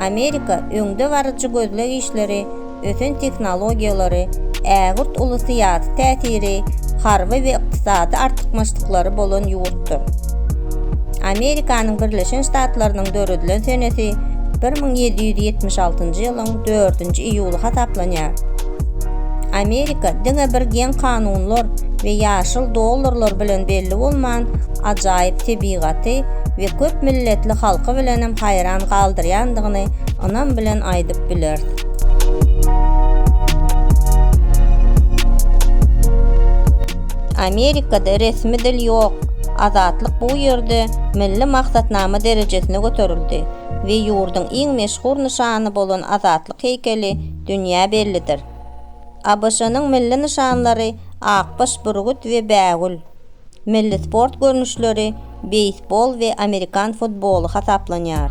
Amerika öňde barıjy gözleg işleri, öten teknologiýalary, ägirt ulusy täsiri, harby we ykdysady artykmaçlyklary bolan ýurtdur. Amerikanyň Birleşen Ştatlarynyň döredilen senesi 1776-njy ýylyň 4-nji iýuly hataplanýar. Amerika diňe bir gen kanunlar we ýaşyl dollarlar bilen belli bolman ajaýyp tebigaty we köp milletli halky bilenem haýran galdyrýandygyny onam bilen aýdyp bilerdi. Amerikada resmi dil ýok. Azatlyk bu ýerde milli maksatnama derejesine göterildi we ýurduň iň meşhur nişany bolan azatlyk heykeli dünýä bellidir. ABŞ-nyň milli nişanlary akbaş burgut we bägül. Milli sport görnüşleri beýsbol we Amerikan futbolu hataplanýar.